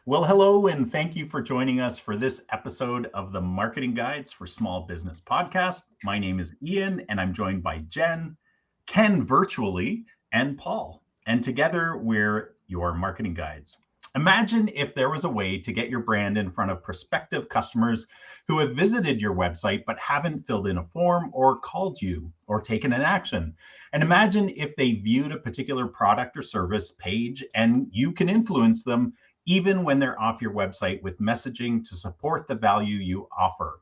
Well, hello, and thank you for joining us for this episode of the Marketing Guides for Small Business podcast. My name is Ian, and I'm joined by Jen, Ken virtually, and Paul. And together, we're your marketing guides. Imagine if there was a way to get your brand in front of prospective customers who have visited your website but haven't filled in a form or called you or taken an action. And imagine if they viewed a particular product or service page and you can influence them even when they're off your website with messaging to support the value you offer.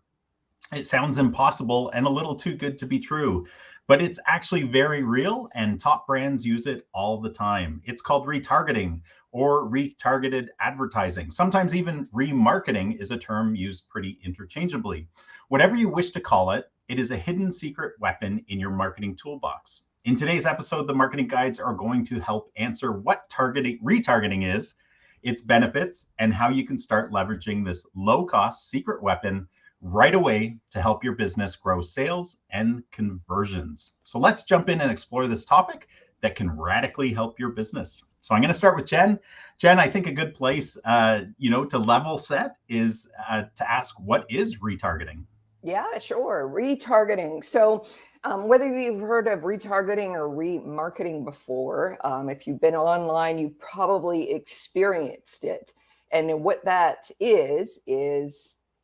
It sounds impossible and a little too good to be true, but it's actually very real and top brands use it all the time. It's called retargeting or retargeted advertising. Sometimes even remarketing is a term used pretty interchangeably. Whatever you wish to call it, it is a hidden secret weapon in your marketing toolbox. In today's episode, the marketing guides are going to help answer what retargeting is, its benefits, and how you can start leveraging this low-cost secret weapon right away to help your business grow sales and conversions. So let's jump in and explore this topic that can radically help your business. So I'm going to start with Jen. Jen, I think a good place, to level set is to ask, what is retargeting? Yeah, sure. Retargeting. So whether you've heard of retargeting or remarketing before, if you've been online, you probably experienced it. And what that is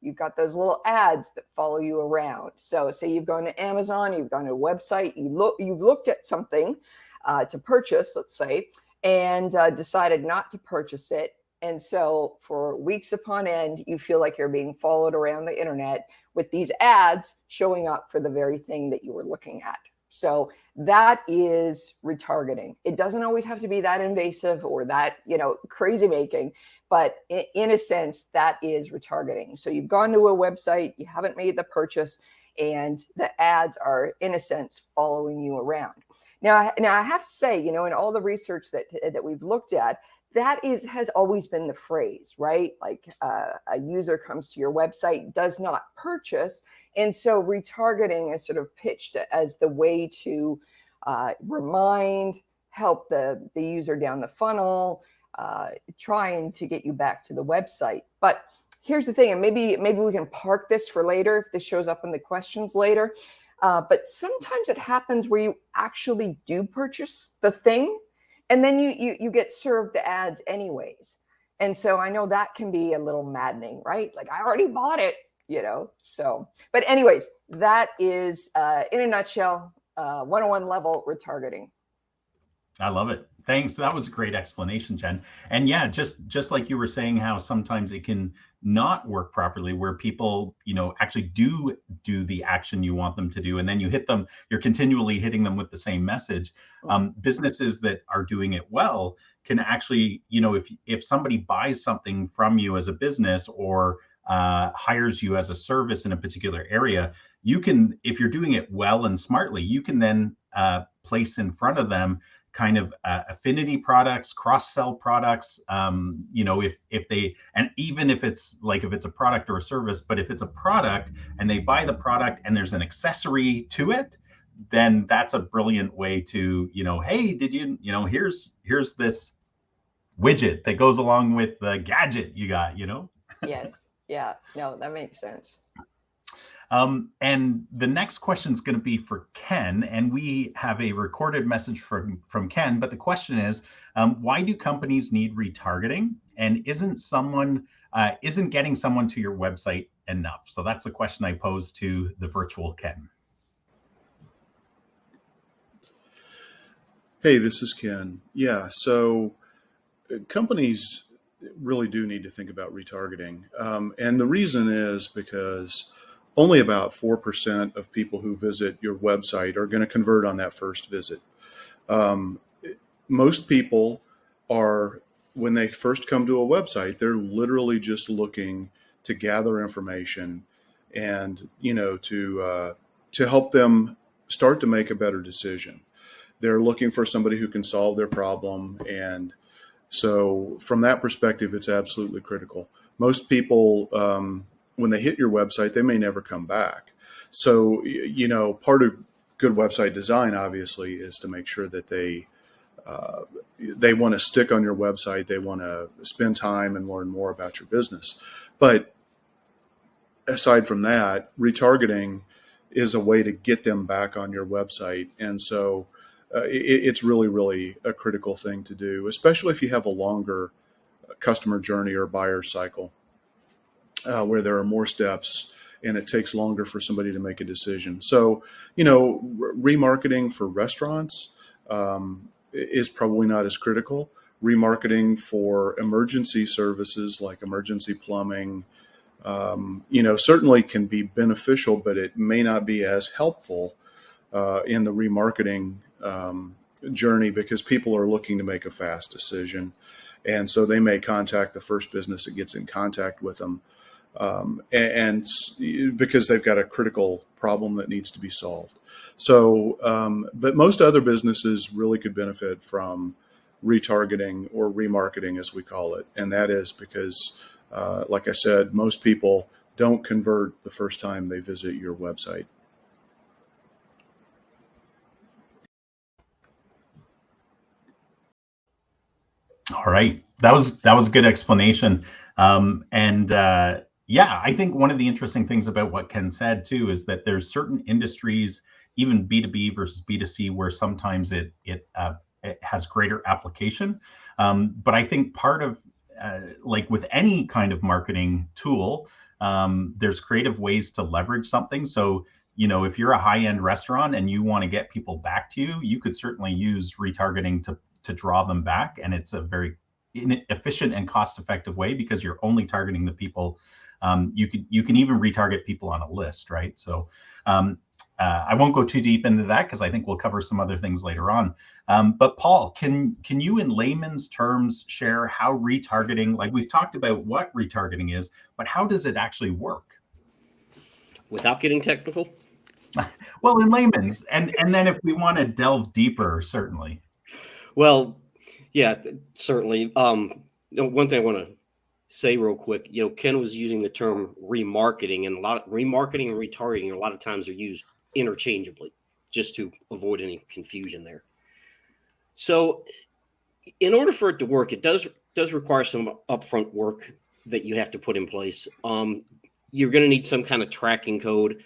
you've got those little ads that follow you around. So say you've gone to Amazon, you've gone to a website, you've looked at something to purchase, let's say, and decided not to purchase it. And so for weeks upon end, you feel like you're being followed around the internet with these ads showing up for the very thing that you were looking at. So that is retargeting. It doesn't always have to be that invasive or that, crazy making, but in a sense, that is retargeting. So you've gone to a website, you haven't made the purchase, and the ads are, in a sense, following you around. Now I have to say, in all the research that we've looked at, that has always been the phrase, right? Like a user comes to your website, does not purchase. And so retargeting is sort of pitched as the way to help the user down the funnel, trying to get you back to the website. But here's the thing, and maybe we can park this for later if this shows up in the questions later. But sometimes it happens where you actually do purchase the thing, and then you get served the ads anyways. And so I know that can be a little maddening, right? Like, I already bought it, So, but anyways, that is, in a nutshell, 101 level retargeting. I love it. Thanks. That was a great explanation, Jen. And yeah, just like you were saying, how sometimes it can not work properly, where people, actually do the action you want them to do, and then you hit them. You're continually hitting them with the same message. Businesses that are doing it well can actually, if somebody buys something from you as a business or hires you as a service in a particular area, you can, if you're doing it well and smartly, you can then place in front of them kind of affinity products, cross-sell products, if they, and even if it's a product or a service, but if it's a product and they buy the product and there's an accessory to it, then that's a brilliant way to, hey, did you, here's this widget that goes along with the gadget you got, Yes. Yeah. No, that makes sense. And the next question is going to be for Ken, and we have a recorded message from Ken. But the question is, why do companies need retargeting, and isn't getting someone to your website enough? So that's the question I posed to the virtual Ken. Hey, this is Ken. Yeah, so companies really do need to think about retargeting, and the reason is because only about 4% of people who visit your website are going to convert on that first visit. Most people are, when they first come to a website, they're literally just looking to gather information and, to help them start to make a better decision. They're looking for somebody who can solve their problem. And so from that perspective, it's absolutely critical. Most people, when they hit your website, they may never come back. So, part of good website design, obviously, is to make sure that they, they want to stick on your website. They want to spend time and learn more about your business. But aside from that, retargeting is a way to get them back on your website. And so it's really, really a critical thing to do, especially if you have a longer customer journey or buyer cycle where there are more steps and it takes longer for somebody to make a decision. So, remarketing for restaurants is probably not as critical. Remarketing for emergency services like emergency plumbing, certainly can be beneficial, but it may not be as helpful in the remarketing journey because people are looking to make a fast decision. And so they may contact the first business that gets in contact with them. And because they've got a critical problem that needs to be solved. So, but most other businesses really could benefit from retargeting or remarketing, as we call it. And that is because, like I said, most people don't convert the first time they visit your website. All right. That was a good explanation. Yeah, I think one of the interesting things about what Ken said too is that there's certain industries, even B2B versus B2C, where sometimes it has greater application. But I think part of like with any kind of marketing tool, there's creative ways to leverage something. So, if you're a high-end restaurant and you want to get people back to you, you could certainly use retargeting to draw them back. And it's a very efficient and cost-effective way because you're only targeting the people. You can even retarget people on a list, right? So I won't go too deep into that because I think we'll cover some other things later on. But Paul, can you in layman's terms share how retargeting, like we've talked about what retargeting is, but how does it actually work? Without getting technical? Well, in layman's, and then if we want to delve deeper, certainly. Well, yeah, certainly. One thing I want to say real quick, Ken was using the term remarketing, and remarketing and retargeting a lot of times are used interchangeably, just to avoid any confusion there. So, in order for it to work, it does require some upfront work that you have to put in place. You're going to need some kind of tracking code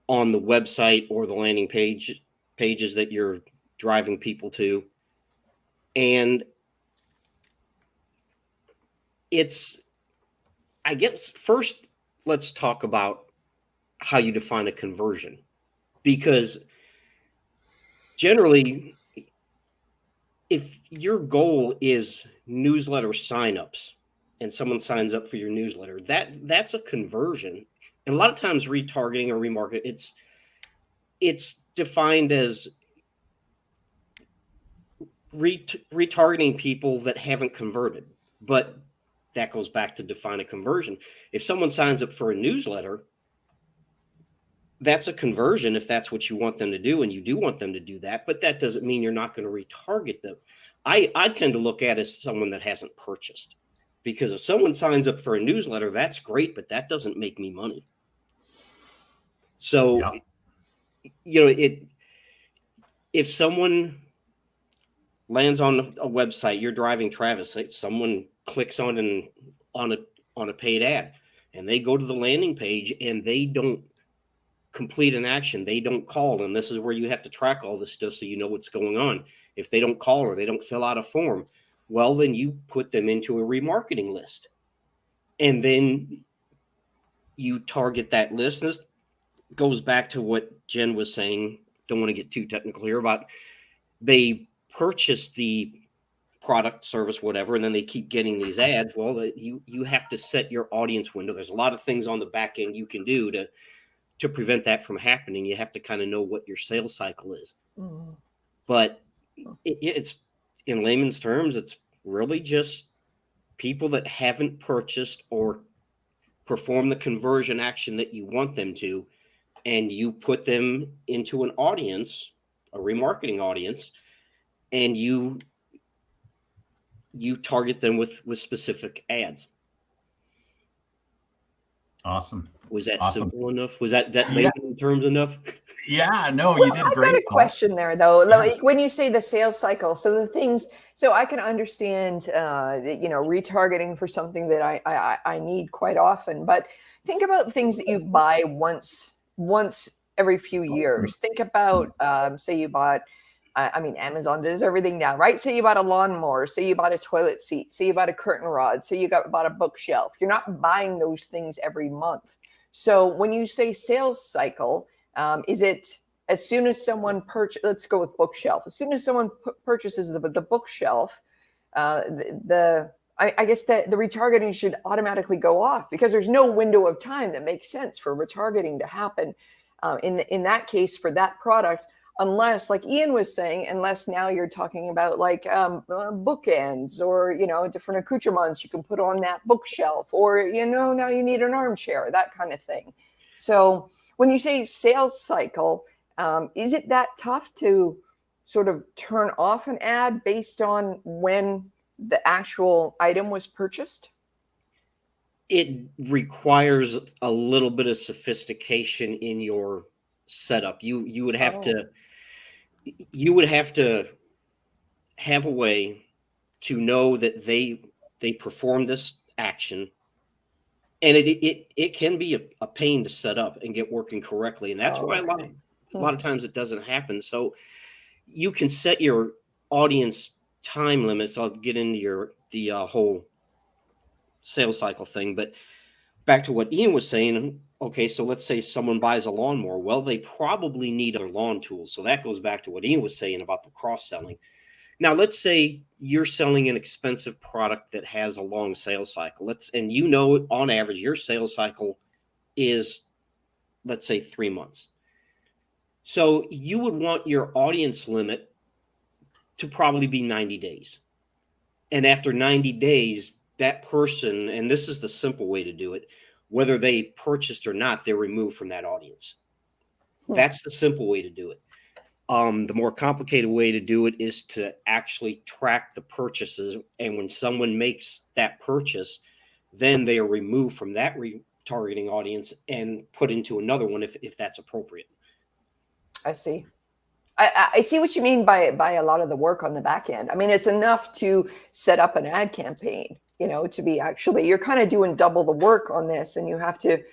on the website or the landing pages that you're driving people to, and I guess first let's talk about how you define a conversion, because generally, if your goal is newsletter signups and someone signs up for your newsletter, that's a conversion. And a lot of times retargeting or remarket, it's defined as retargeting people that haven't converted. But that goes back to define a conversion. If someone signs up for a newsletter, that's a conversion if that's what you want them to do, and you do want them to do that, but that doesn't mean you're not going to retarget them. I tend to look at it as someone that hasn't purchased, because if someone signs up for a newsletter, that's great, but that doesn't make me money. So, if someone lands on a website, you're driving Travis, someone clicks on a paid ad, and they go to the landing page and they don't complete an action, they don't call, and this is where you have to track all this stuff so you know what's going on. If they don't call or they don't fill out a form, well, then you put them into a remarketing list, and then you target that list. This goes back to what Jen was saying. Don't want to get too technical here, about they purchase the product, service, whatever, and then they keep getting these ads. Well, you have to set your audience window. There's a lot of things on the back end you can do to prevent that from happening. You have to kind of know what your sales cycle is. Mm-hmm. But it's, in layman's terms, it's really just people that haven't purchased or performed the conversion action that you want them to, and you put them into an audience, a remarketing audience, and you target them with specific ads. Awesome. Was that simple enough? Was that in terms enough? Yeah, no, you did great. I've got a question there, though. Like when you say the sales cycle, so So I can understand, retargeting for something that I need quite often. But think about things that you buy once every few years. Think about, say you bought, Amazon does everything now, right? Say you bought a lawnmower, say you bought a toilet seat, say you bought a curtain rod, say you bought a bookshelf. You're not buying those things every month. So when you say sales cycle, is it as soon as someone let's go with bookshelf. As soon as someone purchases the bookshelf, I guess that the retargeting should automatically go off, because there's no window of time that makes sense for retargeting to happen in that case for that product, unless, like Ian was saying, unless now you're talking about like bookends or, different accoutrements you can put on that bookshelf, or, now you need an armchair, that kind of thing. So when you say sales cycle, is it that tough to sort of turn off an ad based on when the actual item was purchased? It requires a little bit of sophistication in your setup. You would have to have a way to know that they perform this action, and it can be a pain to set up and get working correctly, and that's why a lot of times it doesn't happen. So you can set your audience time limits. I'll get into the whole sales cycle thing, but back to what Ian was saying. Okay, so let's say someone buys a lawnmower. Well, they probably need other lawn tools. So that goes back to what Ian was saying about the cross-selling. Now, let's say you're selling an expensive product that has a long sales cycle. And on average, your sales cycle is, let's say, 3 months. So you would want your audience limit to probably be 90 days. And after 90 days, that person, and this is the simple way to do it, whether they purchased or not, they're removed from that audience. That's the simple way to do it. The more complicated way to do it is to actually track the purchases. And when someone makes that purchase, then they are removed from that retargeting audience and put into another one if that's appropriate. I see. I see what you mean by a lot of the work on the back end. I mean, it's enough to set up an ad campaign, to be actually, you're kind of doing double the work on this, and you have to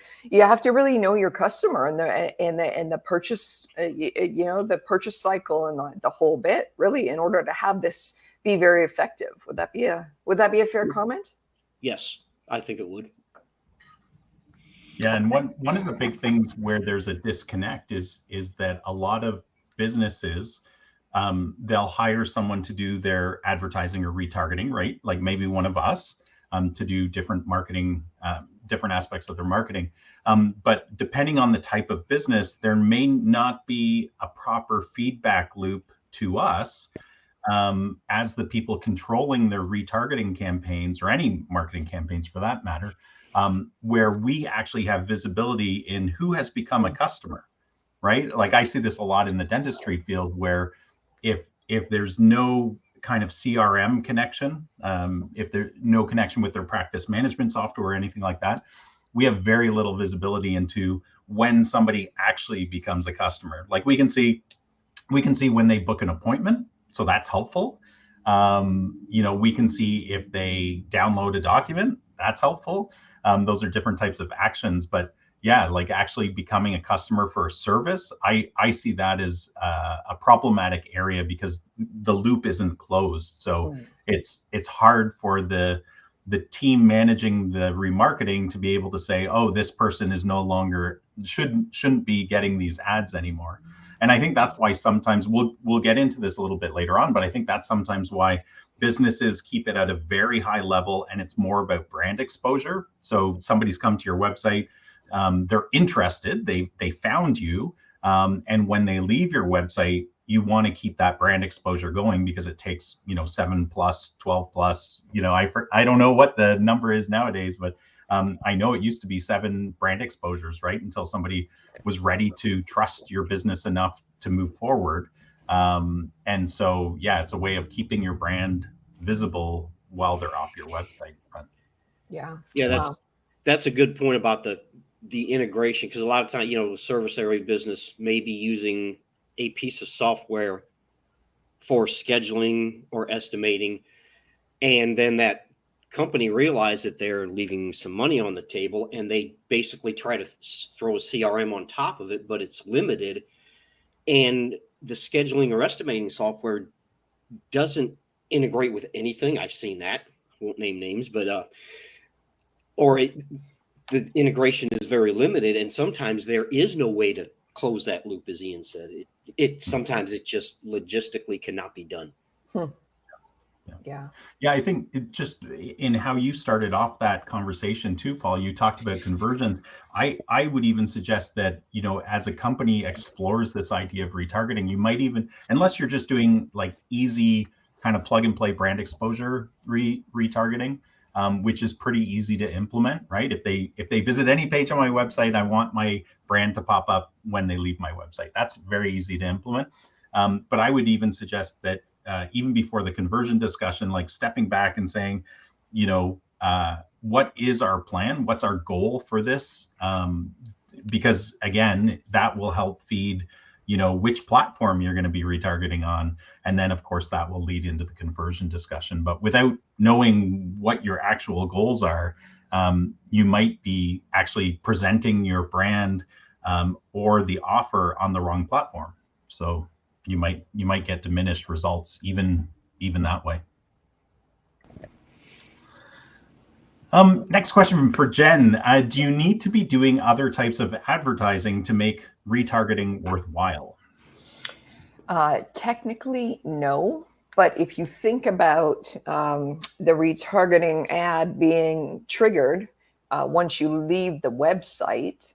really know your customer and the purchase, the purchase cycle and the whole bit, really, in order to have this be very effective. Would that be a fair comment? Yes, I think it would. Yeah, and one of the big things where there's a disconnect is that a lot of businesses, they'll hire someone to do their advertising or retargeting, right? Like maybe one of us, to do different marketing, different aspects of their marketing. But depending on the type of business, there may not be a proper feedback loop to us as the people controlling their retargeting campaigns, or any marketing campaigns for that matter, where we actually have visibility in who has become a customer. Right? Like I see this a lot in the dentistry field, where if there's no kind of CRM connection, if there's no connection with their practice management software or anything like that, we have very little visibility into when somebody actually becomes a customer. Like we can see when they book an appointment, so that's helpful. We can see if they download a document, that's helpful. Those are different types of actions, but yeah, like actually becoming a customer for a service, I see that as a problematic area, because the loop isn't closed. So it's hard for the team managing the remarketing to be able to say, oh, this person is no longer shouldn't be getting these ads anymore. And I think that's why sometimes we'll get into this a little bit later on, but I think that's sometimes why businesses keep it at a very high level, and it's more about brand exposure. So somebody's come to your website, they're interested, they found you, and when they leave your website, you want to keep that brand exposure going, because it takes 7+, 12+, I don't know what the number is nowadays, but I know it used to be 7 brand exposures, right, until somebody was ready to trust your business enough to move forward. And so yeah, it's a way of keeping your brand visible while they're off your website. But that's a good point about the integration, because a lot of times, the service area business may be using a piece of software for scheduling or estimating. And then that company realized that they're leaving some money on the table, and they basically try to throw a CRM on top of it, but it's limited. And the scheduling or estimating software doesn't integrate with anything. I've seen that. I won't name names, but the integration is very limited, and sometimes there is no way to close that loop, as Ian said. Sometimes it just logistically cannot be done. Yeah. I think it just in how you started off that conversation too, Paul, you talked about conversions. I would even suggest that, as a company explores this idea of retargeting, you might even, unless you're just doing like easy kind of plug and play brand exposure retargeting, which is pretty easy to implement, right? If they visit any page on my website, I want my brand to pop up when they leave my website. That's very easy to implement. But I would even suggest that even before the conversion discussion, like stepping back and saying, what is our plan? What's our goal for this? Because again, that will help feed, which platform you're going to be retargeting on. And then of course that will lead into the conversion discussion. But without knowing what your actual goals are, you might be actually presenting your brand or the offer on the wrong platform. So you might get diminished results even that way. Next question for Jen. Do you need to be doing other types of advertising to make retargeting worthwhile? Technically, no. But if you think about the retargeting ad being triggered once you leave the website,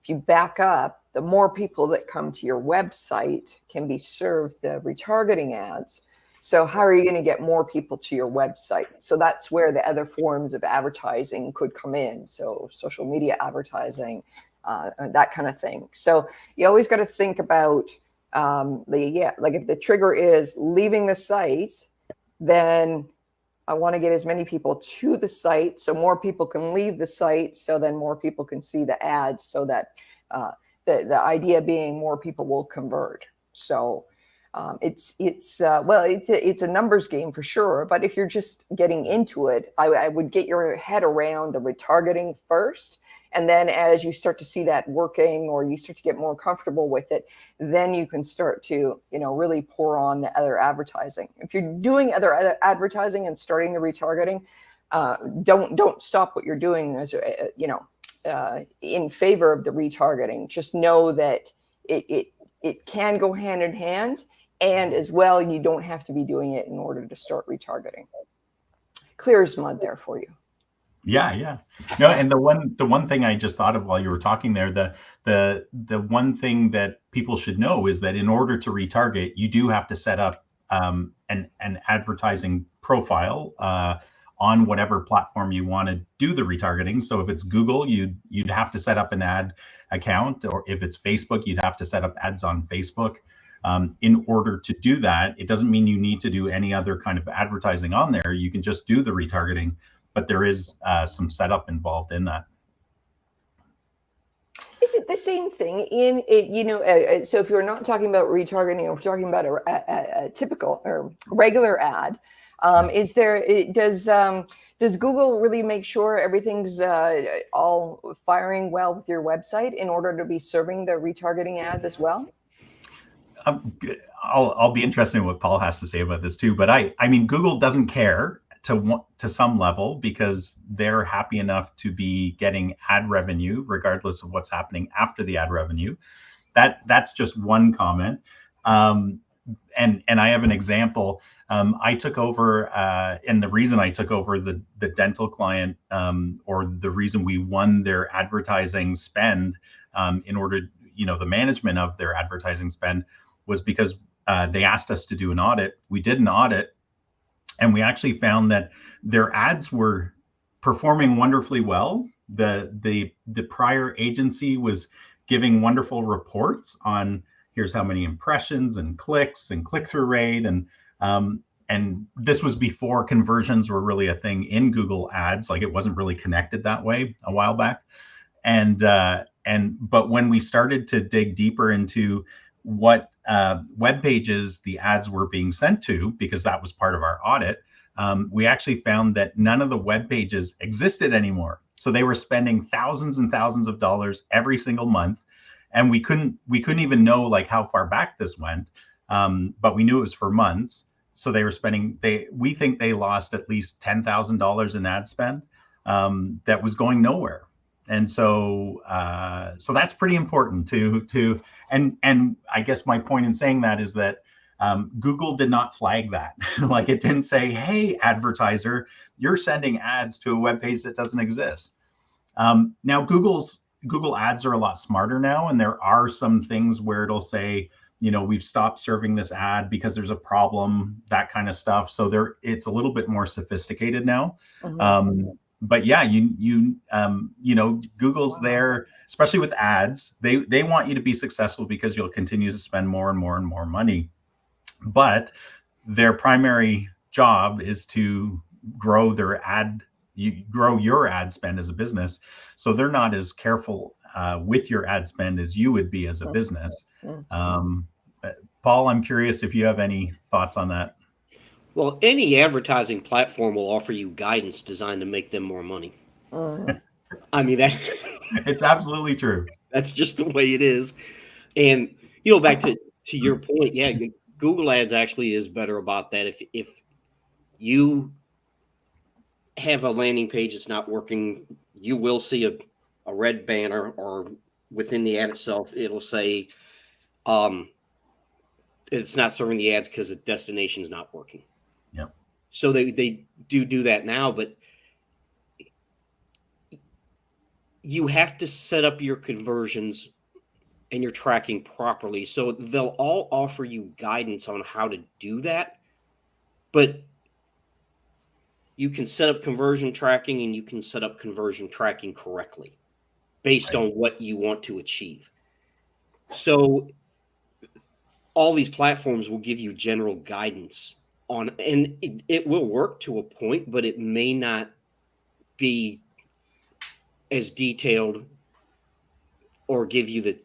if you back up, the more people that come to your website can be served the retargeting ads. So how are you going to get more people to your website? So that's where the other forms of advertising could come in. So social media advertising, that kind of thing. So you always got to think about like if the trigger is leaving the site, then I want to get as many people to the site so more people can leave the site, so then more people can see the ads, so that the idea being more people will convert. So it's a numbers game for sure. But if you're just getting into it, I would get your head around the retargeting first. And then as you start to see that working, or you start to get more comfortable with it, then you can start to, really pour on the other advertising. If you're doing other advertising and starting the retargeting, don't stop what you're doing as in favor of the retargeting. Just know that it can go hand in hand, and as well, you don't have to be doing it in order to start retargeting. Clear as mud there for you. Yeah. No, and the one thing I just thought of while you were talking there, the one thing that people should know is that in order to retarget, you do have to set up an advertising profile on whatever platform you want to do the retargeting. So if it's Google, you'd have to set up an ad account, or if it's Facebook, you'd have to set up ads on Facebook. In order to do that, it doesn't mean you need to do any other kind of advertising on there. You can just do the retargeting, but there is some setup involved in that. Is it the same thing in it? So if you're not talking about retargeting, or we're talking about a typical or regular ad, does Google really make sure everything's all firing well with your website in order to be serving the retargeting ads as well? I'll be interested in what Paul has to say about this too. But I mean, Google doesn't care to some level, because they're happy enough to be getting ad revenue regardless of what's happening after the ad revenue. That's just one comment. And I have an example. I took over, and the reason I took over the dental client, or the reason we won their advertising spend, in order, the management of their advertising spend, was because they asked us to do an audit. We did an audit, and we actually found that their ads were performing wonderfully well. The prior agency was giving wonderful reports on here's how many impressions and clicks and click-through rate, and this was before conversions were really a thing in Google Ads. Like, it wasn't really connected that way a while back. But when we started to dig deeper into what web pages the ads were being sent to, because that was part of our audit, we actually found that none of the web pages existed anymore. So they were spending thousands and thousands of dollars every single month, and we couldn't even know like how far back this went, but we knew it was for months. So they were spending, we think they lost at least $10,000 in ad spend that was going nowhere. And so so that's pretty important to and I guess my point in saying that is that Google did not flag that. Like, it didn't say, hey, advertiser, you're sending ads to a web page that doesn't exist. Now, Google ads are a lot smarter now, and there are some things where it'll say, we've stopped serving this ad because there's a problem, that kind of stuff. So it's a little bit more sophisticated now. But yeah, Google's there, especially with ads. They want you to be successful because you'll continue to spend more and more and more money. But their primary job is to grow your ad spend as a business. So they're not as careful with your ad spend as you would be as a business. Paul, I'm curious if you have any thoughts on that. Well, any advertising platform will offer you guidance designed to make them more money. I mean, it's absolutely true. That's just the way it is. And, back to your point, yeah, Google Ads actually is better about that. If you have a landing page that's not working, you will see a red banner, or within the ad itself, it'll say it's not serving the ads because the destination is not working. Yep. So they do that now, but you have to set up your conversions and your tracking properly. So they'll all offer you guidance on how to do that, but you can set up conversion tracking, and you can set up conversion tracking correctly based on what you want to achieve. So all these platforms will give you general guidance on, and it will work to a point, but it may not be as detailed or give you the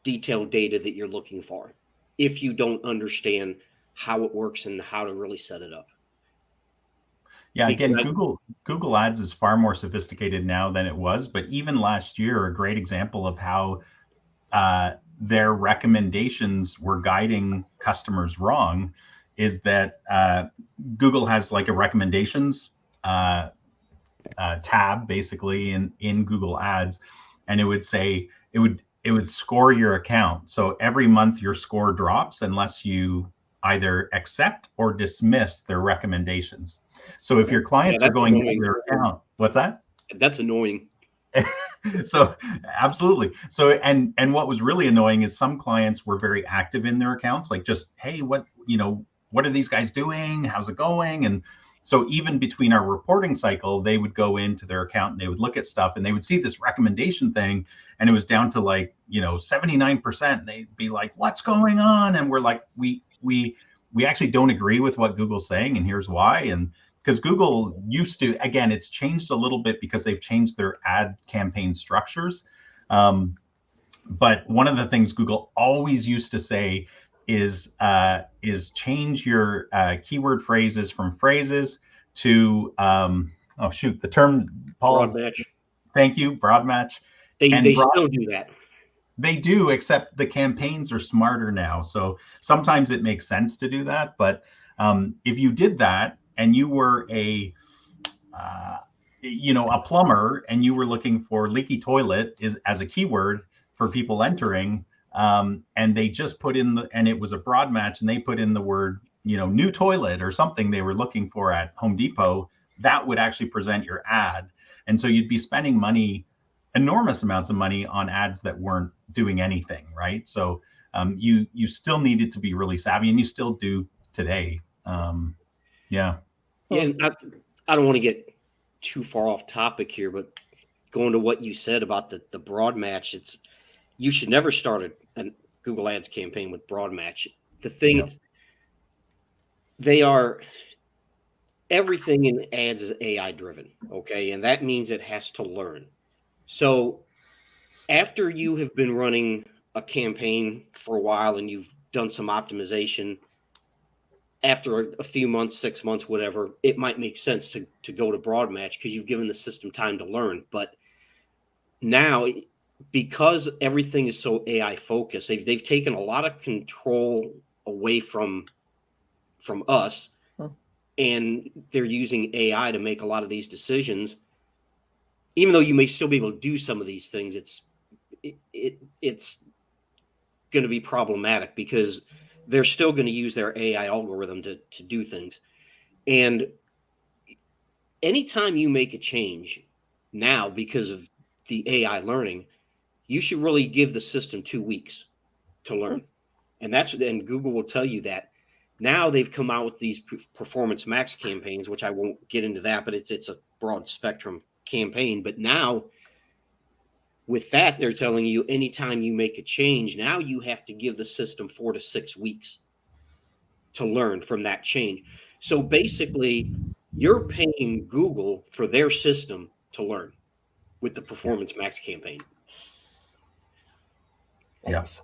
detailed data that you're looking for if you don't understand how it works and how to really set it up. Yeah, again, Google Ads is far more sophisticated now than it was, but even last year, a great example of how their recommendations were guiding customers wrong is that Google has like a recommendations tab basically in Google Ads, and it would say it would score your account. So every month your score drops unless you either accept or dismiss their recommendations. So if your clients are going into their account, what's that? That's annoying. So absolutely. So and what was really annoying is some clients were very active in their accounts, like just, hey, what are these guys doing? How's it going? And so even between our reporting cycle, they would go into their account and they would look at stuff and they would see this recommendation thing, and it was down to like 79%. They'd be like, what's going on? And we're like, we actually don't agree with what Google's saying, and here's why. And because Google used to, again, it's changed a little bit because they've changed their ad campaign structures. But one of the things Google always used to say is change your keyword phrases from phrases to the term, Paul. Broad match. Thank you, broad match. They still do that. They do, except the campaigns are smarter now. So sometimes it makes sense to do that. But if you did that and you were a plumber and you were looking for leaky toilet as a keyword for people entering, and they just put in and it was a broad match, and they put in the word, new toilet or something they were looking for at Home Depot, that would actually present your ad. And so you'd be spending enormous amounts of money on ads that weren't doing anything, right? So you still needed to be really savvy, and you still do today. Yeah. And I don't want to get too far off topic here, but going to what you said about the broad match, you should never start a Google Ads campaign with broad match. The thing, everything in ads is AI driven, okay? And that means it has to learn. So after you have been running a campaign for a while and you've done some optimization, after a few months, 6 months, whatever, it might make sense to go to broad match because you've given the system time to learn. But now, because everything is so AI focused, they've taken a lot of control away from us, and they're using AI to make a lot of these decisions. Even though you may still be able to do some of these things, it's going to be problematic because they're still going to use their AI algorithm to do things. And anytime you make a change now because of the AI learning, you should really give the system 2 weeks to learn. And Google will tell you that. Now they've come out with these performance max campaigns, which I won't get into that, but it's a broad spectrum campaign. But now with that, they're telling you anytime you make a change, now you have to give the system 4 to 6 weeks to learn from that change. So basically, you're paying Google for their system to learn with the Performance Max campaign. Thanks.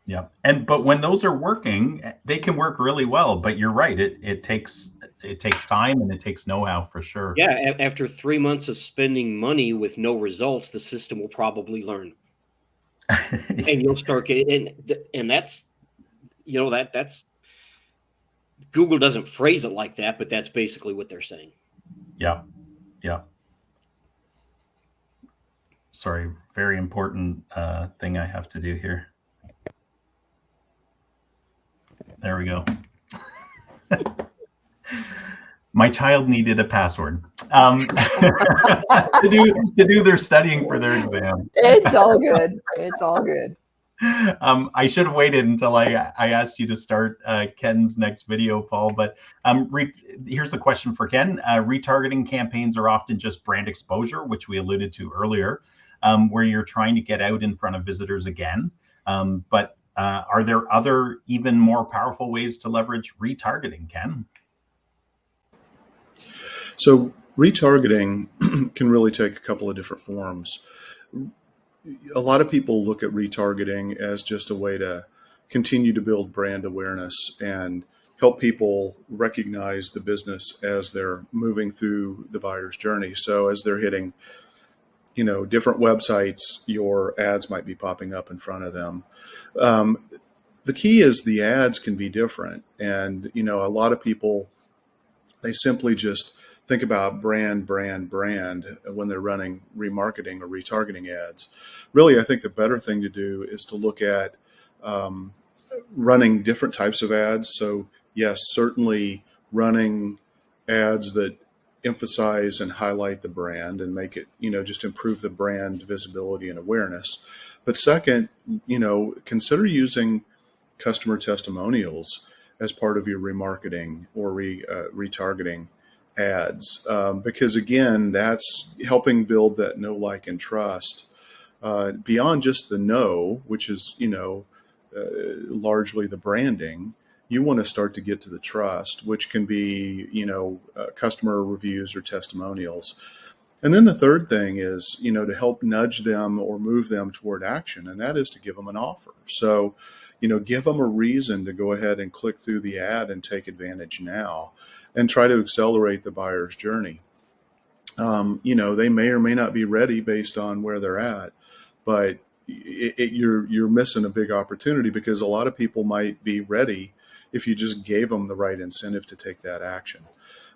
Yeah. But when those are working, they can work really well. But you're right. It takes time and it takes know-how for sure. Yeah. After 3 months of spending money with no results, the system will probably learn. And you'll start getting, and that's, that's Google doesn't phrase it like that, but that's basically what they're saying. Yeah. Yeah. Sorry, very important thing I have to do here. There we go. My child needed a password to do their studying for their exam. It's all good. It's all good. I should have waited until I asked you to start Ken's next video, Paul. But here's a question for Ken. Retargeting campaigns are often just brand exposure, which we alluded to earlier, where you're trying to get out in front of visitors again. But are there other even more powerful ways to leverage retargeting, Ken? So retargeting can really take a couple of different forms. A lot of people look at retargeting as just a way to continue to build brand awareness and help people recognize the business as they're moving through the buyer's journey. So as they're hitting, different websites, your ads might be popping up in front of them. The key is the ads can be different. And, a lot of people, they simply just think about brand when they're running remarketing or retargeting ads. Really, I think the better thing to do is to look at running different types of ads. So yes, certainly running ads that emphasize and highlight the brand and make it, just improve the brand visibility and awareness. But second, consider using customer testimonials as part of your remarketing or retargeting ads, because again, that's helping build that know, like, and trust beyond just the know, which is largely the branding. You want to start to get to the trust, which can be customer reviews or testimonials. And then the third thing is to help nudge them or move them toward action, and that is to give them an offer. So give them a reason to go ahead and click through the ad and take advantage now, and try to accelerate the buyer's journey. They may or may not be ready based on where they're at, but you're missing a big opportunity, because a lot of people might be ready if you just gave them the right incentive to take that action.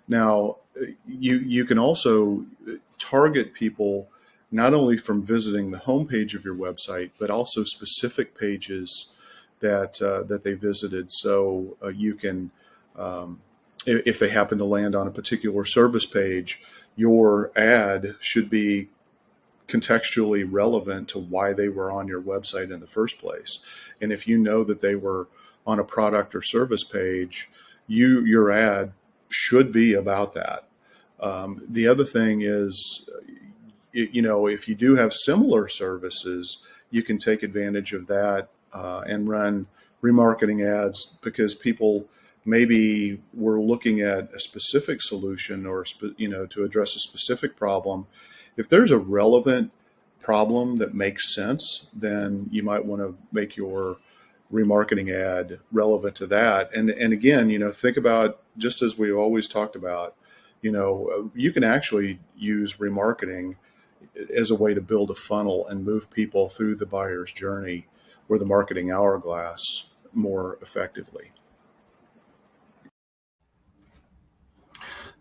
Now, you can also target people not only from visiting the homepage of your website, but also specific pages that they visited. So you can, if they happen to land on a particular service page, your ad should be contextually relevant to why they were on your website in the first place. And if you know that they were on a product or service page, your ad should be about that. The other thing is, if you do have similar services, you can take advantage of that and run remarketing ads, because people maybe were looking at a specific solution or to address a specific problem. If there's a relevant problem that makes sense, then you might want to make your remarketing ad relevant to that. And again, think about, just as we always talked about, you can actually use remarketing as a way to build a funnel and move people through the buyer's journey or the marketing hourglass more effectively.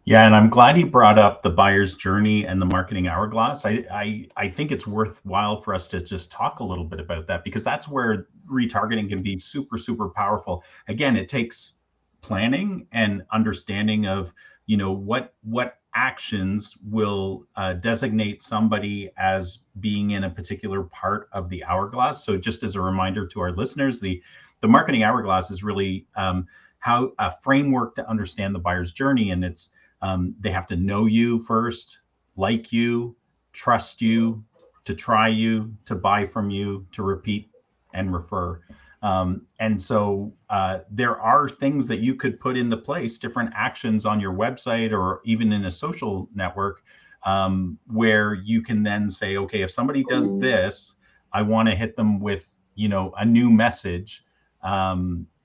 Yeah, and I'm glad you brought up the buyer's journey and the marketing hourglass. I think it's worthwhile for us to just talk a little bit about that, because that's where retargeting can be super, super powerful. Again, it takes planning and understanding of, what actions will designate somebody as being in a particular part of the hourglass. So just as a reminder to our listeners, the marketing hourglass is really how a framework to understand the buyer's journey, and it's they have to know you first, like you, trust you, to try you, to buy from you, to repeat and refer. And so there are things that you could put into place, different actions on your website or even in a social network, where you can then say, okay, if somebody does this, I want to hit them with, a new message.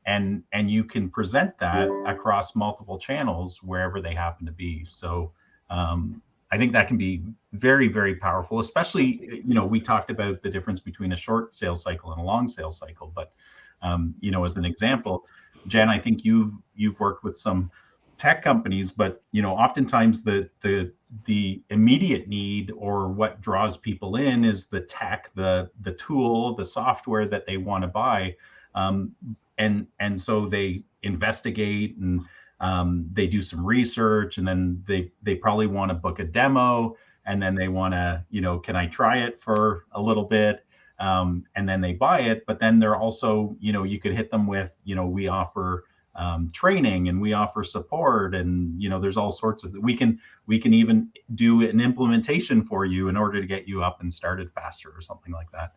And you can present that across multiple channels wherever they happen to be. So I think that can be very, very powerful, especially, we talked about the difference between a short sales cycle and a long sales cycle. But, as an example, Jen, I think you've worked with some tech companies, but, oftentimes the immediate need or what draws people in is the tech, the tool, the software that they want to buy. And so they investigate and they do some research, and then they probably want to book a demo, and then they want to, can I try it for a little bit? And then they buy it. But then they're also, you could hit them with, we offer training and we offer support, and there's all sorts of, we can even do an implementation for you in order to get you up and started faster or something like that.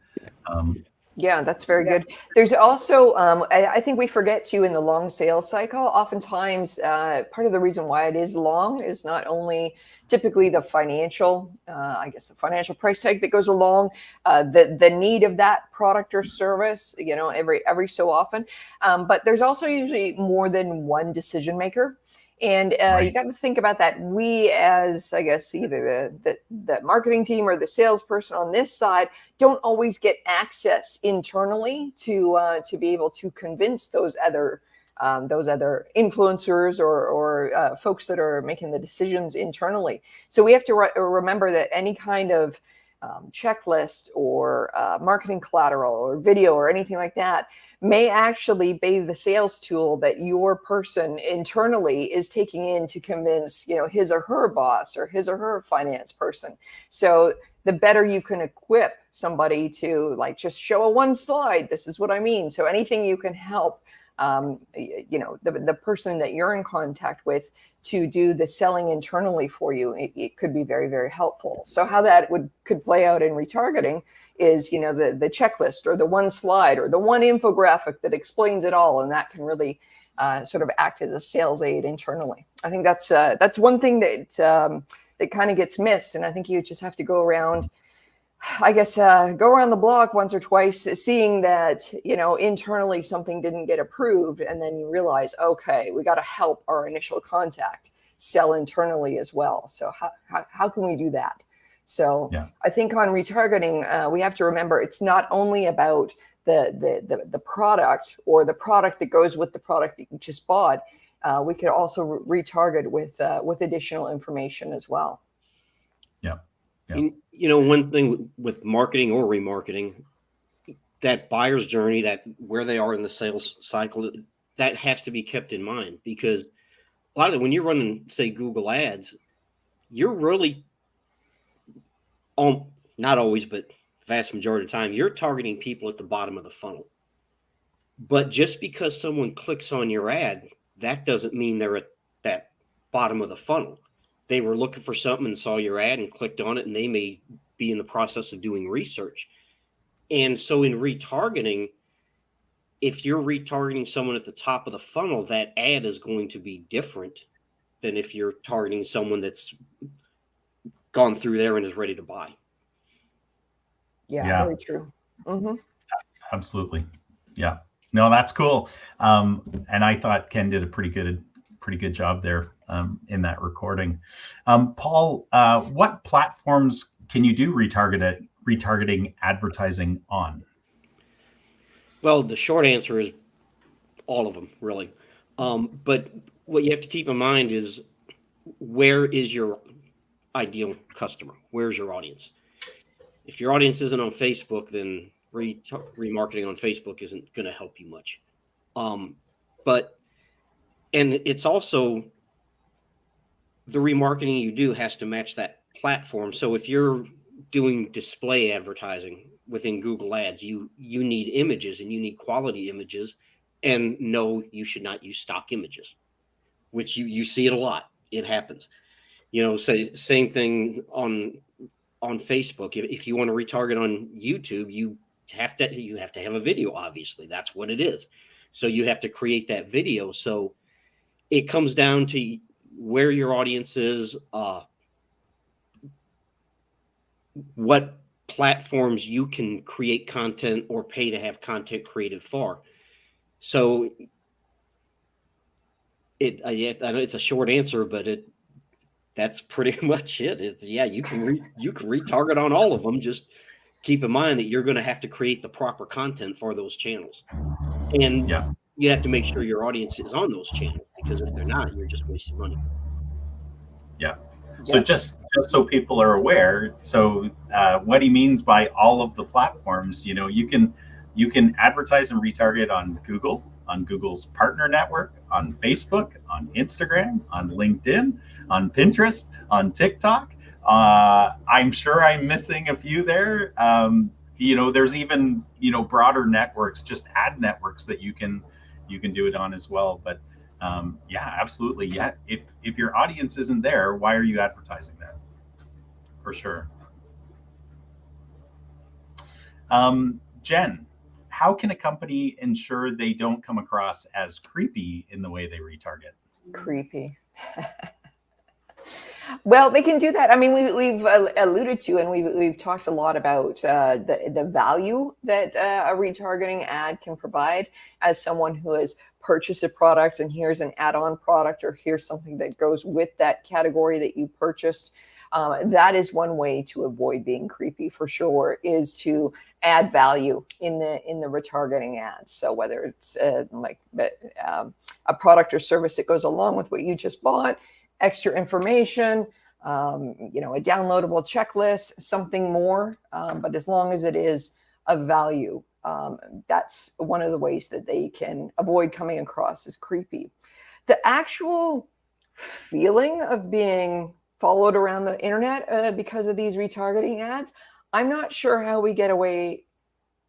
Yeah, that's very good. There's also, I think we forget too, in the long sales cycle, oftentimes part of the reason why it is long is not only typically the financial, the financial price tag that goes along, the need of that product or service, every so often. But there's also usually more than one decision maker. And Right. You got to think about that. We, as I guess either the marketing team or the salesperson on this side, don't always get access internally to be able to convince those other influencers or folks that are making the decisions internally. So we have to remember that any kind of checklist or marketing collateral or video or anything like that may actually be the sales tool that your person internally is taking in to convince, his or her boss or his or her finance person. So the better you can equip somebody to just show a one slide, this is what I mean. So anything you can help the person that you're in contact with to do the selling internally for you, it could be very, very helpful. So how that could play out in retargeting is, the checklist or the one slide or the one infographic that explains it all, and that can really sort of act as a sales aid internally. I think that's one thing that that kind of gets missed, and I think you just have to go around. Go around the block once or twice, seeing that, internally something didn't get approved. And then you realize, okay, we got to help our initial contact sell internally as well. So how can we do that? So yeah. I think on retargeting, we have to remember it's not only about the product or the product that goes with the product that you just bought. We could also retarget with additional information as well. Yeah. Yeah. One thing with marketing or remarketing, that buyer's journey, that where they are in the sales cycle, that has to be kept in mind, because a lot of it, when you're running, say, Google ads, you're really, not always, but vast majority of the time, you're targeting people at the bottom of the funnel. But just because someone clicks on your ad, that doesn't mean they're at that bottom of the funnel. They were looking for something and saw your ad and clicked on it, and they may be in the process of doing research. And so in retargeting, if you're retargeting someone at the top of the funnel, that ad is going to be different than if you're targeting someone that's gone through there and is ready to buy. Yeah. Very true. Mm-hmm. Absolutely. Yeah. No, that's cool. And I thought Ken did a pretty good job there in that recording. Paul, what platforms can you do retargeting advertising on? Well, the short answer is all of them, really. But what you have to keep in mind is, where is your ideal customer? Where's your audience? If your audience isn't on Facebook, then remarketing on Facebook isn't going to help you much. And it's also, the remarketing you do has to match that platform. So if you're doing display advertising within Google Ads, you need images, and you need quality images. And no, you should not use stock images, which you see it a lot. It happens. Same thing on Facebook. If you want to retarget on YouTube, you have to have a video. Obviously, that's what it is. So you have to create that video. So it comes down to where your audience is, what platforms you can create content or pay to have content created for. So I know it's a short answer, but that's pretty much it. You can retarget on all of them. Just keep in mind that you're going to have to create the proper content for those channels, and you have to make sure your audience is on those channels, because if they're not, you're just wasting money. Yeah. So just so people are aware, so what he means by all of the platforms, you can advertise and retarget on Google's partner network, on Facebook, on Instagram, on LinkedIn, on Pinterest, on TikTok. I'm sure I'm missing a few there. There's even broader networks, just ad networks that you can do it on as well. But absolutely. Yeah. If your audience isn't there, why are you advertising that? For sure. Jen, how can a company ensure they don't come across as creepy in the way they retarget? Creepy. Well, they can do that. I mean, we've alluded to, and we've talked a lot about the value that a retargeting ad can provide, as someone who has purchased a product and here's an add-on product, or here's something that goes with that category that you purchased. That is one way to avoid being creepy, for sure, is to add value in the retargeting ads. So whether it's a product or service that goes along with what you just bought, extra information, a downloadable checklist, something more. But as long as it is of value, that's one of the ways that they can avoid coming across as creepy. The actual feeling of being followed around the internet because of these retargeting ads, I'm not sure how we get away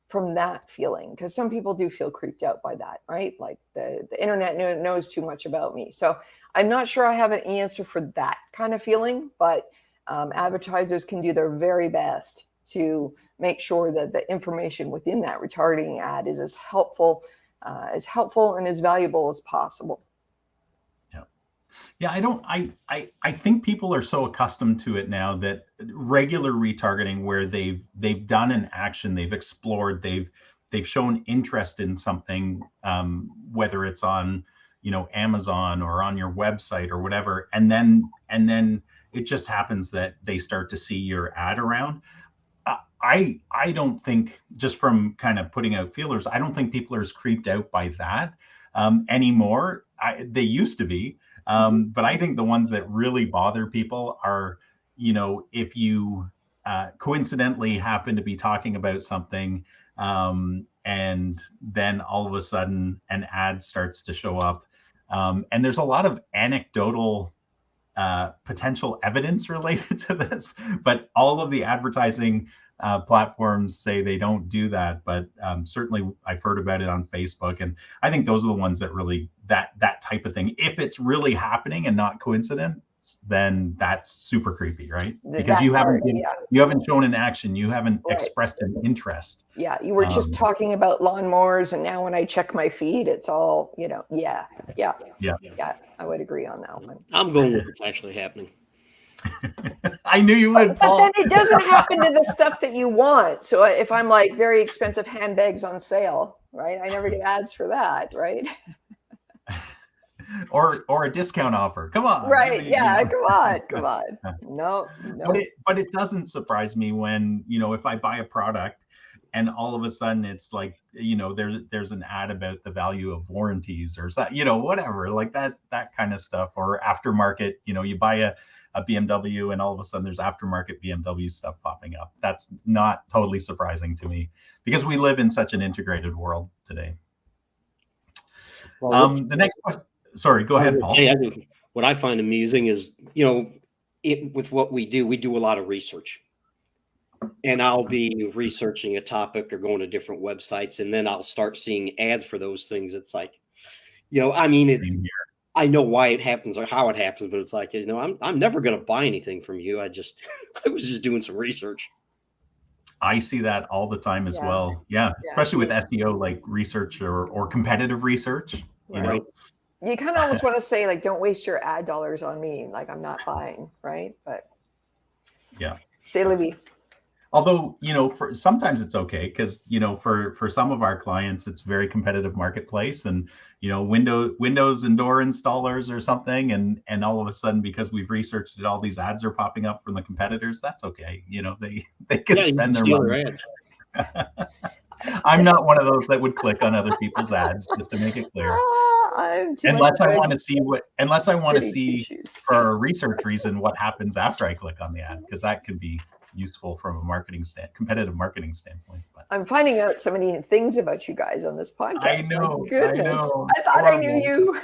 from that feeling, because some people do feel creeped out by that, right? Like the internet knows too much about me. So I'm not sure I have an answer for that kind of feeling, but advertisers can do their very best to make sure that the information within that retargeting ad is as helpful and as valuable as possible. Yeah, I think people are so accustomed to it now that regular retargeting, where they've done an action, they've explored, they've shown interest in something, whether it's on Amazon or on your website or whatever, and then it just happens that they start to see your ad around. I don't think, just from kind of putting out feelers, I don't think people are as creeped out by that anymore. They used to be. But I think the ones that really bother people are, if you coincidentally happen to be talking about something, and then all of a sudden an ad starts to show up. And there's a lot of anecdotal potential evidence related to this, but all of the advertising platforms say they don't do that. But certainly I've heard about it on Facebook, and I think those are the ones that really, that type of thing, if it's really happening and not coincidence, then that's super creepy, right? Because you haven't shown an action, you haven't expressed an interest. Yeah, you were just talking about lawnmowers, and now when I check my feed, it's all, yeah, I would agree on that one. I'm going with it's actually happening. I knew you would, Paul. But then it doesn't happen to the stuff that you want. So if I'm like very expensive handbags on sale, right? I never get ads for that, right? Or a discount offer. Come on. Right. You Yeah. know. Come on. No, no. But it doesn't surprise me when, if I buy a product and all of a sudden it's like, there's an ad about the value of warranties or whatever, like that kind of stuff, or aftermarket, you buy a BMW and all of a sudden there's aftermarket BMW stuff popping up. That's not totally surprising to me because we live in such an integrated world today. Well, The next question. Sorry, go ahead, Paul. What I find amusing is, with what we do a lot of research. And I'll be researching a topic or going to different websites, and then I'll start seeing ads for those things. It's like, I know why it happens or how it happens, but it's like, I'm never going to buy anything from you. I was just doing some research. I see that all the time as well. Yeah, especially with SEO, like research or competitive research, right. You kind of almost want to say, like, don't waste your ad dollars on me. Like, I'm not buying, right? But yeah. Say, Libby. Although, for sometimes it's okay because, for some of our clients, it's very competitive marketplace and, Windows and door installers or something. And all of a sudden, because we've researched it, all these ads are popping up from the competitors. That's okay. They can spend their money. I'm not one of those that would click on other people's ads, just to make it clear. Unless I want to see for a research reason what happens after I click on the ad, because that can be useful from a competitive marketing standpoint. But I'm finding out so many things about you guys on this podcast. I know. My goodness. I know. I thought I knew you.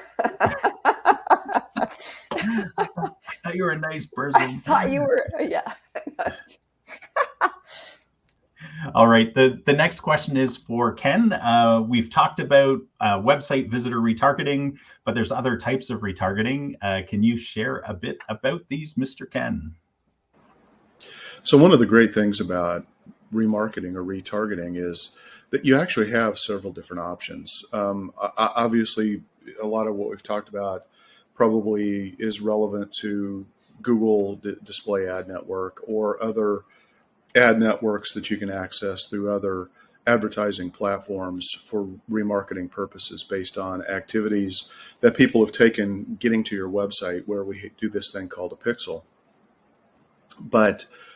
I thought you were a nice person. I thought you were, yeah. All right. The next question is for Ken. We've talked about website visitor retargeting, but there's other types of retargeting. Can you share a bit about these, Mr. Ken? So one of the great things about remarketing or retargeting is that you actually have several different options. Obviously, a lot of what we've talked about probably is relevant to Google Display Ad Network or other ad networks that you can access through other advertising platforms for remarketing purposes based on activities that people have taken getting to your website, where we do this thing called a pixel,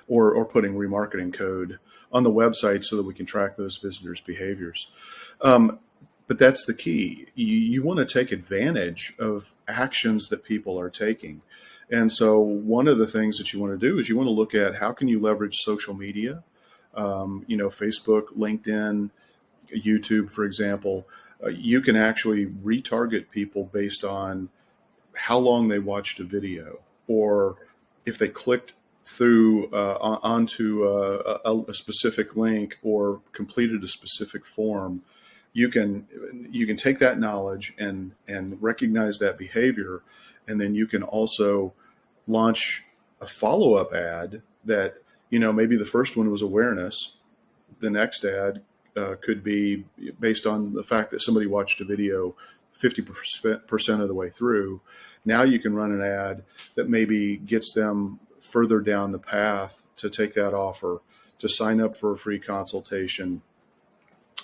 or putting remarketing code on the website so that we can track those visitors' behaviors. But that's the key. You want to take advantage of actions that people are taking. And so one of the things that you want to do is you want to look at how can you leverage social media, Facebook, LinkedIn, YouTube, for example. You can actually retarget people based on how long they watched a video, or if they clicked through onto a specific link or completed a specific form. You can take that knowledge and recognize that behavior, and then you can also launch a follow-up ad that, maybe the first one was awareness. The next ad could be based on the fact that somebody watched a video 50% of the way through. Now you can run an ad that maybe gets them further down the path to take that offer, to sign up for a free consultation,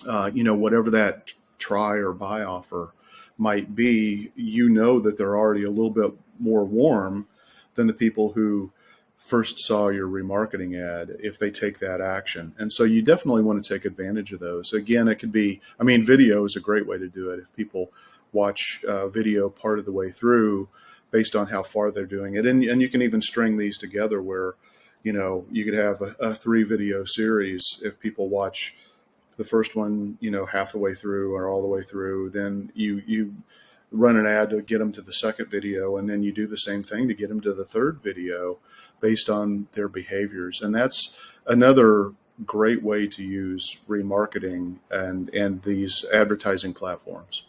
whatever that try or buy offer might be. That they're already a little bit more warm than the people who first saw your remarketing ad if they take that action. And so you definitely want to take advantage of those. Again, it could be, video is a great way to do it. If people watch video part of the way through based on how far they're doing it. And you can even string these together where, you could have a 3-video series. If people watch the first one, half the way through or all the way through, then you run an ad to get them to the second video, and then you do the same thing to get them to the third video based on their behaviors. And that's another great way to use remarketing and these advertising platforms.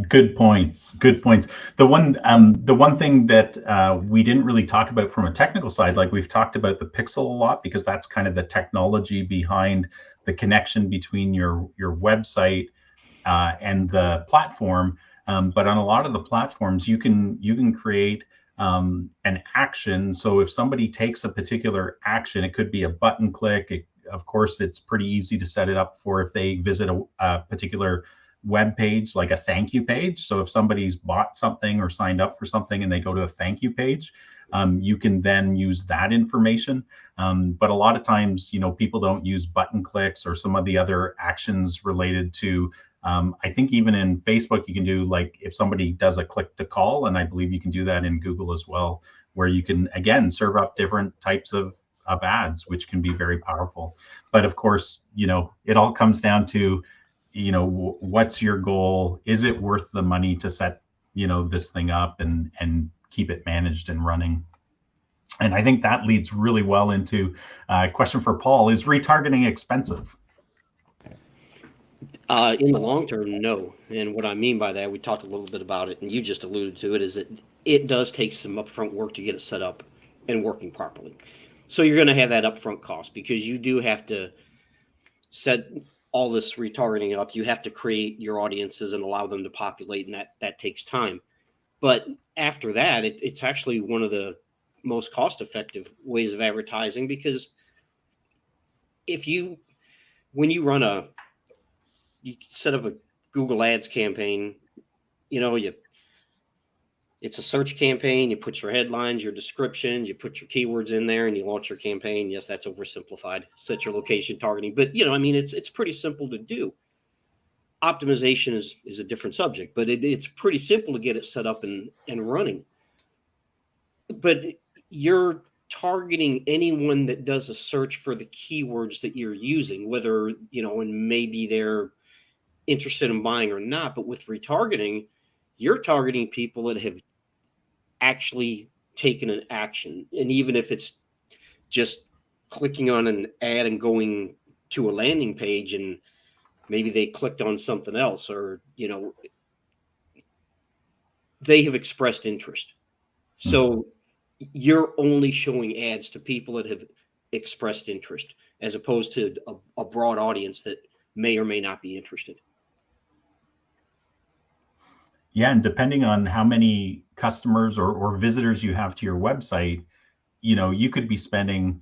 Good points. The one thing that we didn't really talk about from a technical side, like we've talked about the pixel a lot, because that's kind of the technology behind the connection between your website and the platform. But on a lot of the platforms, you can create an action. So if somebody takes a particular action, it could be a button click, of course, it's pretty easy to set it up for if they visit a particular web page, like a thank you page. So if somebody's bought something or signed up for something and they go to a thank you page, you can then use that information. But a lot of times, people don't use button clicks or some of the other actions related to, I think even in Facebook, you can do like if somebody does a click to call, and I believe you can do that in Google as well, where you can, again, serve up different types of ads, which can be very powerful. But of course, it all comes down to, what's your goal? Is it worth the money to set, this thing up and keep it managed and running? And I think that leads really well into a question for Paul. Is retargeting expensive? In the long term, no. And what I mean by that, we talked a little bit about it, and you just alluded to it, is that it does take some upfront work to get it set up and working properly. So you're going to have that upfront cost because you do have to set all this retargeting up. You have to create your audiences and allow them to populate, and that takes time. But after that, it's actually one of the most cost-effective ways of advertising, because when you set up a Google Ads campaign, it's a search campaign. You put your headlines, your descriptions, you put your keywords in there, and you launch your campaign. Yes, that's oversimplified. Set your location targeting, but it's pretty simple to do. Optimization is a different subject, but it's pretty simple to get it set up and running. But you're targeting anyone that does a search for the keywords that you're using, whether, and maybe they're interested in buying or not. But with retargeting, you're targeting people that have actually taken an action. And even if it's just clicking on an ad and going to a landing page, and maybe they clicked on something else, or, they have expressed interest. So you're only showing ads to people that have expressed interest, as opposed to a broad audience that may or may not be interested. Yeah, and depending on how many customers or visitors you have to your website, you could be spending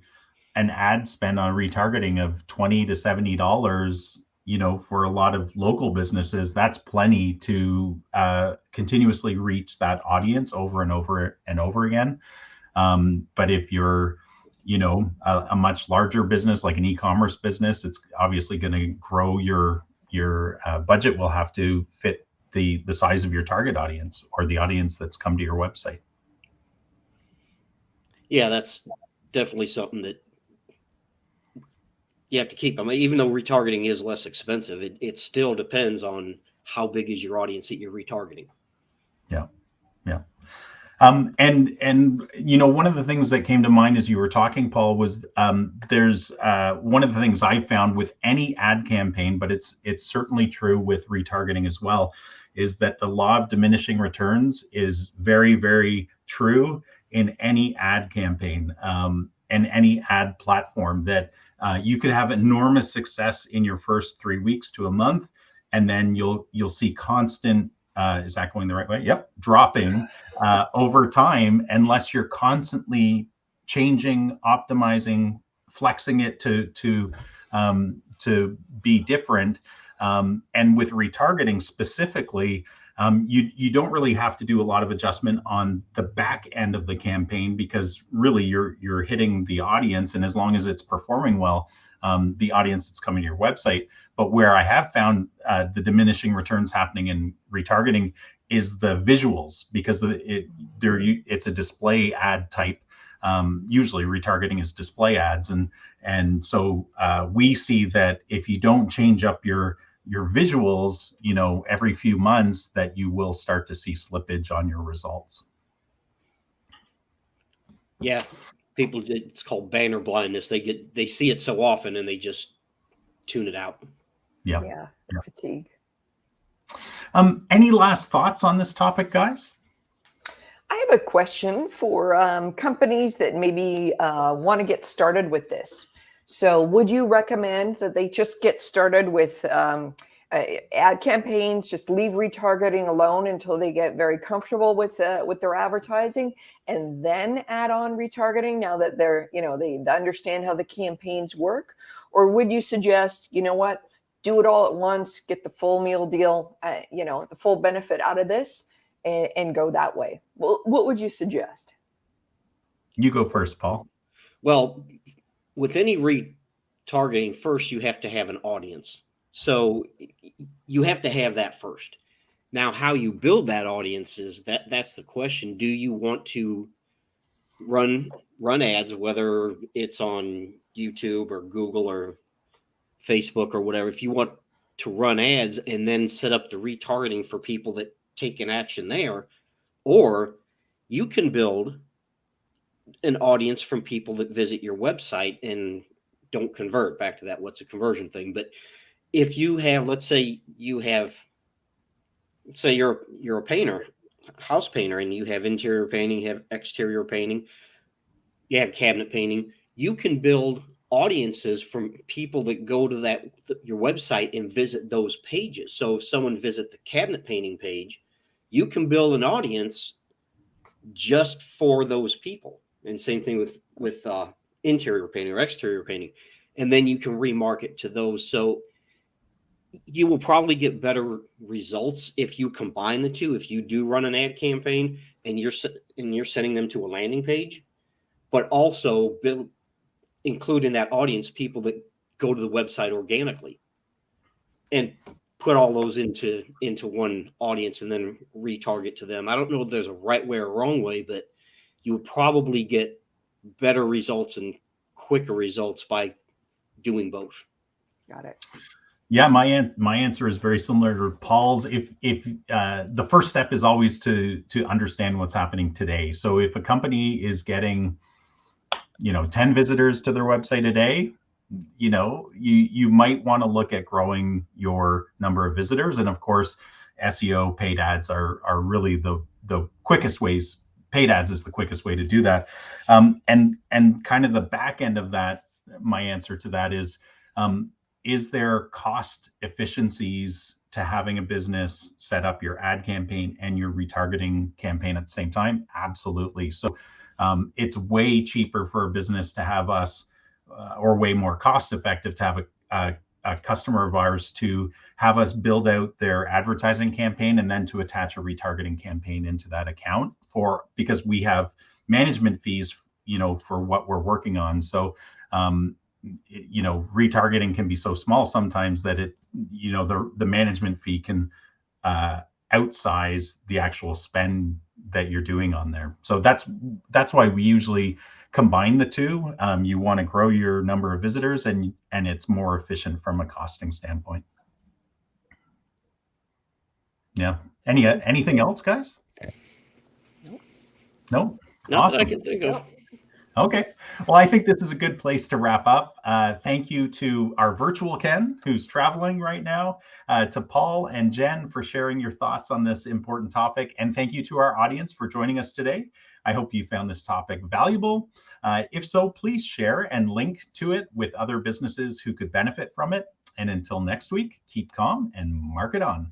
an ad spend on retargeting of $20 to $70. For a lot of local businesses, that's plenty to continuously reach that audience over and over and over again. But if you're, a much larger business, like an e-commerce business, it's obviously going to grow your budget will have to fit the size of your target audience or the audience that's come to your website. Yeah, that's definitely something that you have to keep. Even though retargeting is less expensive, it still depends on how big is your audience that you're retargeting. Yeah. And one of the things that came to mind as you were talking, Paul, was there's one of the things I found with any ad campaign, but it's certainly true with retargeting as well, is that the law of diminishing returns is very, very true in any ad campaign and any ad platform. That you could have enormous success in your first 3 weeks to a month, and then you'll see constant is that going the right way? Yep, dropping over time, unless you're constantly changing, optimizing, flexing it to be different. And with retargeting specifically, you don't really have to do a lot of adjustment on the back end of the campaign, because really you're hitting the audience, and as long as it's performing well, the audience that's coming to your website. But where I have found the diminishing returns happening in retargeting is the visuals, because it's a display ad type. Usually retargeting is display ads, and so we see that if you don't change up your visuals, every few months, that you will start to see slippage on your results. Yeah, it's called banner blindness. They see it so often and they just tune it out. Yeah. Fatigue. Any last thoughts on this topic, guys? I have a question for companies that maybe want to get started with this. So would you recommend that they just get started with a ad campaigns, just leave retargeting alone until they get very comfortable with their advertising, and then add on retargeting now that they're, they understand how the campaigns work? Or would you suggest, what, do it all at once, get the full meal deal, the full benefit out of this, and go that way? What would you suggest? You go first, Paul. Well, with any retargeting, first you have to have an audience. So you have to have that first. Now, how you build that audience that's the question. Do you want to run ads, whether it's on YouTube or Google or Facebook or whatever? If you want to run ads and then set up the retargeting for people that take an action there, or you can build an audience from people that visit your website and don't convert. Back to that, what's a conversion thing? But if you have, let's say you're a painter, house painter, and you have interior painting, you have exterior painting, you have cabinet painting, you can build audiences from people that go to your website and visit those pages. So if someone visits the cabinet painting page, you can build an audience just for those people. And same thing with interior painting or exterior painting. And then you can remarket to those. So you will probably get better results if you combine the two. If you do run an ad campaign and you're sending them to a landing page, but also include in that audience people that go to the website organically, and put all those into one audience and then retarget to them. I don't know if there's a right way or wrong way, but you would probably get better results and quicker results by doing both. Got it. Yeah, my answer is very similar to Paul's. If the first step is always to understand what's happening today. So if a company is getting 10 visitors to their website a day, you might want to look at growing your number of visitors. And of course, SEO, paid ads are really the quickest ways. Paid ads is the quickest way to do that. And kind of the back end of that, my answer to that is there cost efficiencies to having a business set up your ad campaign and your retargeting campaign at the same time? Absolutely. So it's way cheaper for a business to have us, or way more cost effective to have a customer of ours to have us build out their advertising campaign and then to attach a retargeting campaign into that account, because we have management fees, for what we're working on. So retargeting can be so small sometimes that the management fee can outsize the actual spend that you're doing on there. So that's why we usually combine the two. You want to grow your number of visitors, and it's more efficient from a costing standpoint. Yeah. Anything else, guys? No? Nothing I can think of. Okay. Well, I think this is a good place to wrap up. Thank you to our virtual Ken, who's traveling right now, to Paul and Jen for sharing your thoughts on this important topic. And thank you to our audience for joining us today. I hope you found this topic valuable. If so, please share and link to it with other businesses who could benefit from it. And until next week, keep calm and market on.